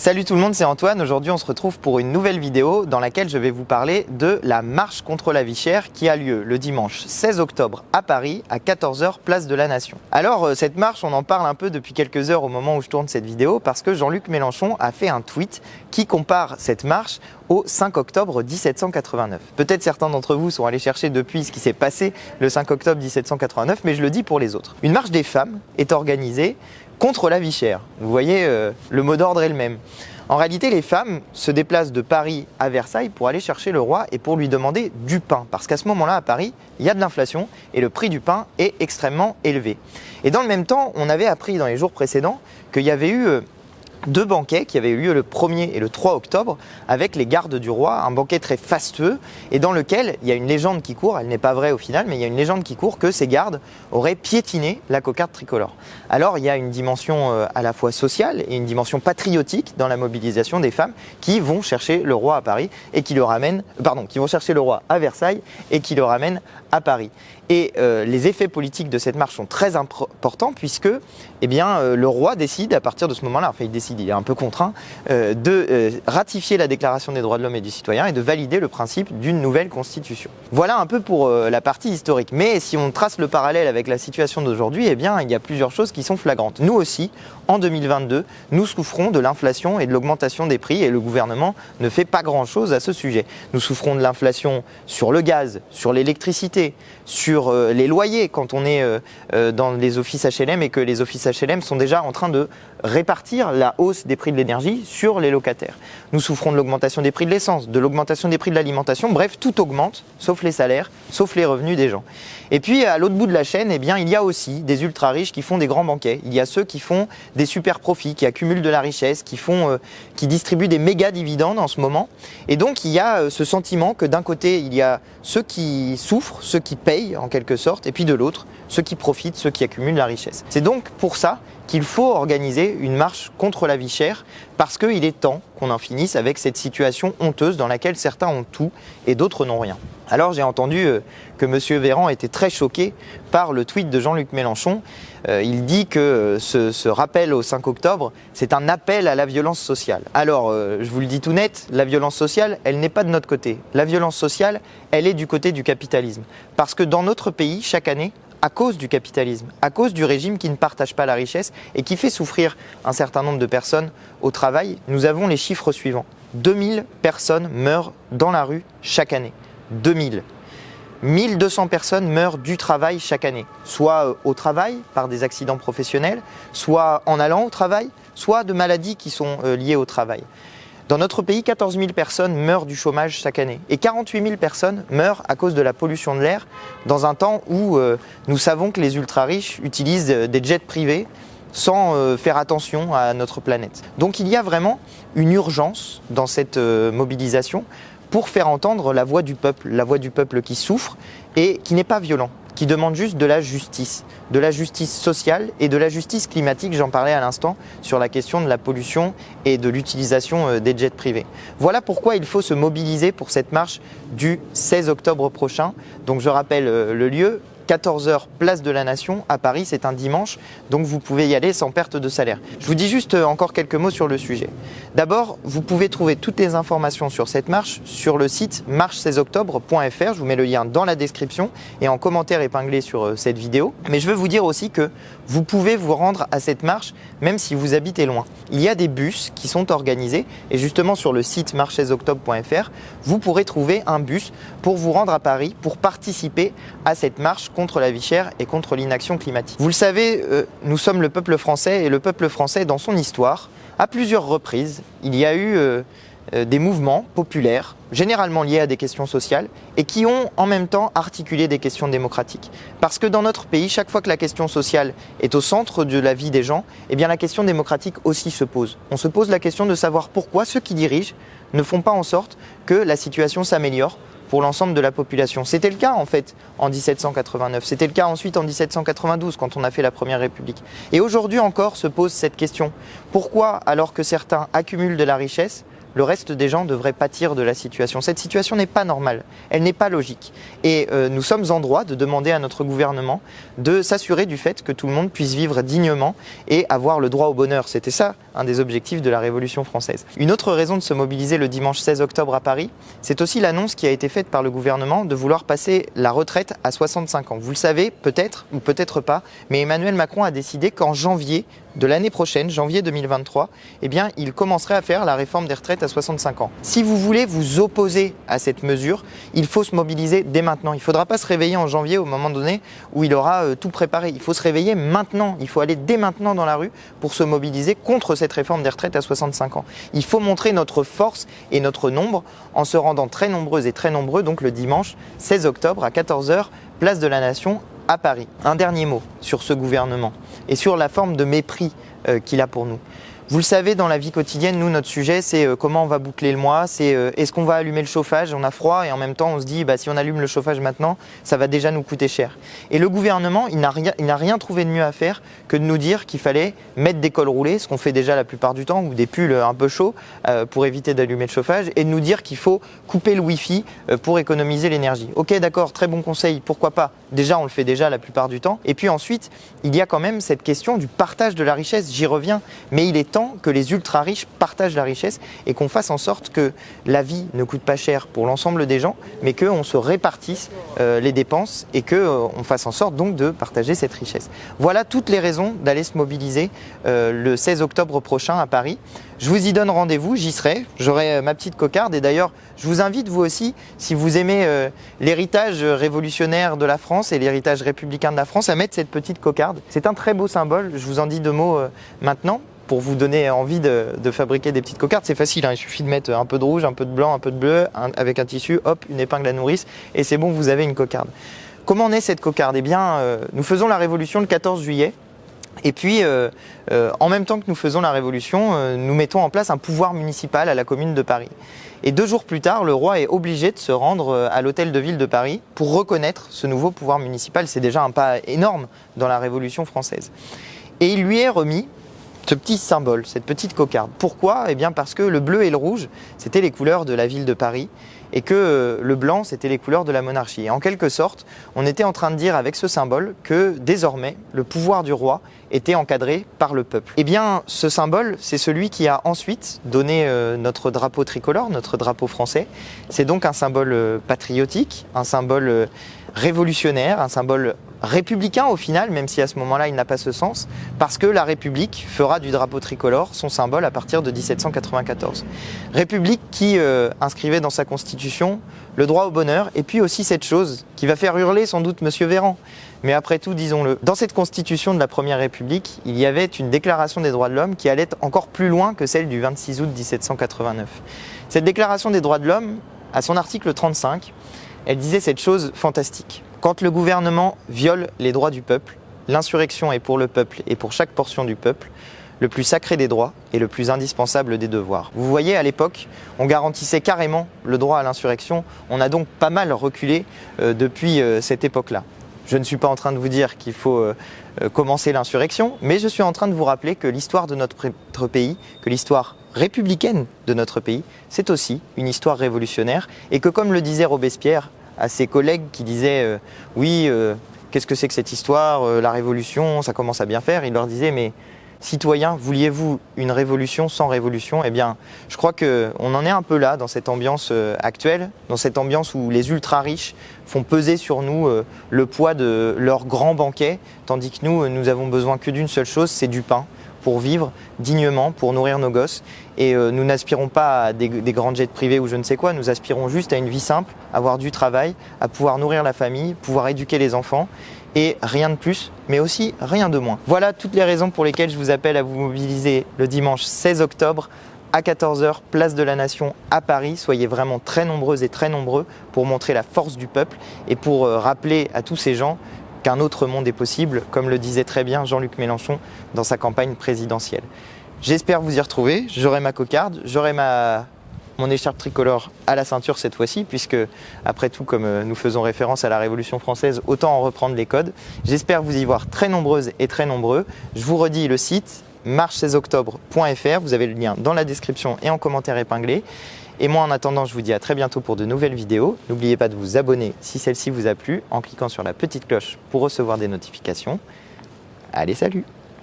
Salut tout le monde, c'est Antoine. Aujourd'hui, on se retrouve pour une nouvelle vidéo dans laquelle je vais vous parler de la marche contre la vie chère qui a lieu le dimanche 16 octobre à Paris à 14 h, place de la Nation. Alors, cette marche, on en parle un peu depuis quelques heures au moment où je tourne cette vidéo parce que Jean-Luc Mélenchon a fait un tweet qui compare cette marche au 5 octobre 1789. Peut-être certains d'entre vous sont allés chercher depuis ce qui s'est passé le 5 octobre 1789, mais je le dis pour les autres. Une marche des femmes est organisée contre la vie chère. Vous voyez, le mot d'ordre est le même. En réalité, les femmes se déplacent de Paris à Versailles pour aller chercher le roi et pour lui demander du pain. Parce qu'à ce moment-là, à Paris, il y a de l'inflation et le prix du pain est extrêmement élevé. Et dans le même temps, on avait appris dans les jours précédents qu'il y avait eu deux banquets qui avaient eu lieu le 1er et le 3 octobre avec les gardes du roi, un banquet très fastueux et dans lequel il y a une légende qui court, elle n'est pas vraie au final, mais il y a une légende qui court que ces gardes auraient piétiné la cocarde tricolore. Alors il y a une dimension à la fois sociale et une dimension patriotique dans la mobilisation des femmes qui vont chercher le roi à Paris et qui le ramènent, qui vont chercher le roi à Versailles et qui le ramènent à Paris. Et les effets politiques de cette marche sont très importants puisque le roi décide à partir de ce moment-là, enfin il est un peu contraint, de ratifier la Déclaration des droits de l'homme et du citoyen et de valider le principe d'une nouvelle constitution. Voilà un peu pour la partie historique. Mais si on trace le parallèle avec la situation d'aujourd'hui, il y a plusieurs choses qui sont flagrantes. Nous aussi, en 2022, nous souffrons de l'inflation et de l'augmentation des prix et le gouvernement ne fait pas grand-chose à ce sujet. Nous souffrons de l'inflation sur le gaz, sur l'électricité, sur les loyers quand on est dans les offices HLM et que les offices HLM sont déjà en train de répartir la hausse des prix de l'énergie sur les locataires. Nous souffrons de l'augmentation des prix de l'essence, de l'augmentation des prix de l'alimentation, bref, tout augmente, sauf les salaires, sauf les revenus des gens. Et puis, à l'autre bout de la chaîne, il y a aussi des ultra-riches qui font des grands banquets. Il y a ceux qui font des super profits, qui accumulent de la richesse, qui distribuent des méga dividendes en ce moment. Et donc, il y a ce sentiment que d'un côté, il y a ceux qui souffrent, ceux qui payent en quelque sorte, et puis de l'autre, ceux qui profitent, ceux qui accumulent la richesse. C'est donc pour ça qu'il faut organiser une marche contre la vie chère, parce qu'il est temps qu'on en finisse avec cette situation honteuse dans laquelle certains ont tout et d'autres n'ont rien. Alors j'ai entendu que M. Véran était très choqué par le tweet de Jean-Luc Mélenchon. Il dit que ce rappel au 5 octobre, c'est un appel à la violence sociale. Alors, je vous le dis tout net, la violence sociale, elle n'est pas de notre côté. La violence sociale, elle est du côté du capitalisme. Parce que dans notre pays, chaque année, à cause du capitalisme, à cause du régime qui ne partage pas la richesse et qui fait souffrir un certain nombre de personnes au travail, nous avons les chiffres suivants. 2000 personnes meurent dans la rue chaque année. 2000. 1200 personnes meurent du travail chaque année, soit au travail par des accidents professionnels, soit en allant au travail, soit de maladies qui sont liées au travail. Dans notre pays, 14 000 personnes meurent du chômage chaque année et 48 000 personnes meurent à cause de la pollution de l'air dans un temps où nous savons que les ultra-riches utilisent des jets privés sans faire attention à notre planète. Donc il y a vraiment une urgence dans cette mobilisation pour faire entendre la voix du peuple qui souffre et qui n'est pas violent, qui demande juste de la justice sociale et de la justice climatique, j'en parlais à l'instant, sur la question de la pollution et de l'utilisation des jets privés. Voilà pourquoi il faut se mobiliser pour cette marche du 16 octobre prochain. Donc je rappelle le lieu, 14 h, place de la Nation, à Paris, c'est un dimanche, donc vous pouvez y aller sans perte de salaire. Je vous dis juste encore quelques mots sur le sujet. D'abord, vous pouvez trouver toutes les informations sur cette marche sur le site marche16octobre.fr, je vous mets le lien dans la description et en commentaire épinglé sur cette vidéo. Mais je veux vous dire aussi que vous pouvez vous rendre à cette marche même si vous habitez loin. Il y a des bus qui sont organisés et justement sur le site marche16octobre.fr, vous pourrez trouver un bus pour vous rendre à Paris pour participer à cette marche contre la vie chère et contre l'inaction climatique. Vous le savez, nous sommes le peuple français et le peuple français, dans son histoire, à plusieurs reprises, il y a eu des mouvements populaires, généralement liés à des questions sociales, et qui ont en même temps articulé des questions démocratiques. Parce que dans notre pays, chaque fois que la question sociale est au centre de la vie des gens, la question démocratique aussi se pose. On se pose la question de savoir pourquoi ceux qui dirigent ne font pas en sorte que la situation s'améliore pour l'ensemble de la population. C'était le cas en fait en 1789, c'était le cas ensuite en 1792 quand on a fait la Première République. Et aujourd'hui encore se pose cette question. Pourquoi, alors que certains accumulent de la richesse, le reste des gens devraient pâtir de la situation. Cette situation n'est pas normale, elle n'est pas logique. Et nous sommes en droit de demander à notre gouvernement de s'assurer du fait que tout le monde puisse vivre dignement et avoir le droit au bonheur. C'était ça, un des objectifs de la Révolution française. Une autre raison de se mobiliser le dimanche 16 octobre à Paris, c'est aussi l'annonce qui a été faite par le gouvernement de vouloir passer la retraite à 65 ans. Vous le savez, peut-être ou peut-être pas, mais Emmanuel Macron a décidé qu'en janvier de l'année prochaine, janvier 2023, eh bien, il commencerait à faire la réforme des retraites à 65 ans. Si vous voulez vous opposer à cette mesure, il faut se mobiliser dès maintenant. Il ne faudra pas se réveiller en janvier au moment donné où il aura tout préparé. Il faut se réveiller maintenant. Il faut aller dès maintenant dans la rue pour se mobiliser contre cette réforme des retraites à 65 ans. Il faut montrer notre force et notre nombre en se rendant très nombreuses et très nombreux, donc le dimanche 16 octobre à 14h, place de la Nation à Paris. Un dernier mot sur ce gouvernement et sur la forme de mépris qu'il a pour nous. Vous le savez, dans la vie quotidienne, nous, notre sujet, c'est comment on va boucler le mois, c'est est-ce qu'on va allumer le chauffage, on a froid, et en même temps, on se dit, si on allume le chauffage maintenant, ça va déjà nous coûter cher. Et le gouvernement, il n'a rien trouvé de mieux à faire que de nous dire qu'il fallait mettre des cols roulés, ce qu'on fait déjà la plupart du temps, ou des pulls un peu chauds pour éviter d'allumer le chauffage, et de nous dire qu'il faut couper le Wi-Fi pour économiser l'énergie. Ok, d'accord, très bon conseil, pourquoi pas? Déjà, on le fait déjà la plupart du temps. Et puis ensuite, il y a quand même cette question du partage de la richesse, j'y reviens, mais il est temps que les ultra-riches partagent la richesse et qu'on fasse en sorte que la vie ne coûte pas cher pour l'ensemble des gens, mais qu'on se répartisse les dépenses et qu'on fasse en sorte donc de partager cette richesse. Voilà toutes les raisons d'aller se mobiliser le 16 octobre prochain à Paris. Je vous y donne rendez-vous, j'y serai, j'aurai ma petite cocarde et d'ailleurs je vous invite vous aussi, si vous aimez l'héritage révolutionnaire de la France et l'héritage républicain de la France, à mettre cette petite cocarde. C'est un très beau symbole, je vous en dis deux mots maintenant. Pour vous donner envie de fabriquer des petites cocardes, c'est facile, il suffit de mettre un peu de rouge, un peu de blanc, un peu de bleu, avec un tissu, hop, une épingle à nourrice, et c'est bon, vous avez une cocarde. Comment naît cette cocarde? Eh bien, nous faisons la Révolution le 14 juillet, et puis en même temps que nous faisons la Révolution, nous mettons en place un pouvoir municipal à la commune de Paris. Et 2 jours plus tard, le roi est obligé de se rendre à l'hôtel de ville de Paris pour reconnaître ce nouveau pouvoir municipal. C'est déjà un pas énorme dans la Révolution française. Et il lui est remis ce petit symbole, cette petite cocarde. Pourquoi? Eh bien parce que le bleu et le rouge, c'était les couleurs de la ville de Paris et que le blanc, c'était les couleurs de la monarchie. Et en quelque sorte, on était en train de dire avec ce symbole que désormais, le pouvoir du roi était encadré par le peuple. Eh bien, ce symbole, c'est celui qui a ensuite donné notre drapeau tricolore, notre drapeau français. C'est donc un symbole patriotique, un symbole révolutionnaire, un symbole républicain au final, même si à ce moment-là il n'a pas ce sens, parce que la République fera du drapeau tricolore son symbole à partir de 1794. République qui inscrivait dans sa constitution le droit au bonheur, et puis aussi cette chose qui va faire hurler sans doute Monsieur Véran, mais après tout, disons-le. Dans cette constitution de la Première République, il y avait une déclaration des droits de l'homme qui allait encore plus loin que celle du 26 août 1789. Cette déclaration des droits de l'homme, à son article 35, elle disait cette chose fantastique. Quand le gouvernement viole les droits du peuple, l'insurrection est pour le peuple et pour chaque portion du peuple le plus sacré des droits et le plus indispensable des devoirs. Vous voyez, à l'époque, on garantissait carrément le droit à l'insurrection. On a donc pas mal reculé depuis cette époque-là. Je ne suis pas en train de vous dire qu'il faut commencer l'insurrection, mais je suis en train de vous rappeler que l'histoire de notre pays, que l'histoire républicaine de notre pays, c'est aussi une histoire révolutionnaire et que, comme le disait Robespierre à ses collègues qui disaient oui, qu'est-ce que c'est que cette histoire, la révolution, ça commence à bien faire, il leur disait mais citoyens, vouliez-vous une révolution sans révolution? Eh bien, je crois qu'on en est un peu là, dans cette ambiance actuelle, dans cette ambiance où les ultra-riches font peser sur nous le poids de leurs grands banquets, tandis que nous avons besoin que d'une seule chose, c'est du pain, pour vivre dignement, pour nourrir nos gosses. Et nous n'aspirons pas à des grands jets privés ou je ne sais quoi, nous aspirons juste à une vie simple, avoir du travail, à pouvoir nourrir la famille, pouvoir éduquer les enfants, et rien de plus, mais aussi rien de moins. Voilà toutes les raisons pour lesquelles je vous appelle à vous mobiliser le dimanche 16 octobre à 14h, place de la Nation à Paris. Soyez vraiment très nombreuses et très nombreux pour montrer la force du peuple et pour rappeler à tous ces gens qu'un autre monde est possible, comme le disait très bien Jean-Luc Mélenchon dans sa campagne présidentielle. J'espère vous y retrouver, j'aurai ma cocarde, j'aurai mon écharpe tricolore à la ceinture cette fois-ci, puisque après tout, comme nous faisons référence à la Révolution française, autant en reprendre les codes. J'espère vous y voir très nombreuses et très nombreux. Je vous redis le site marche16octobre.fr. Vous avez le lien dans la description et en commentaire épinglé. Et moi, en attendant, je vous dis à très bientôt pour de nouvelles vidéos. N'oubliez pas de vous abonner si celle-ci vous a plu en cliquant sur la petite cloche pour recevoir des notifications. Allez, salut!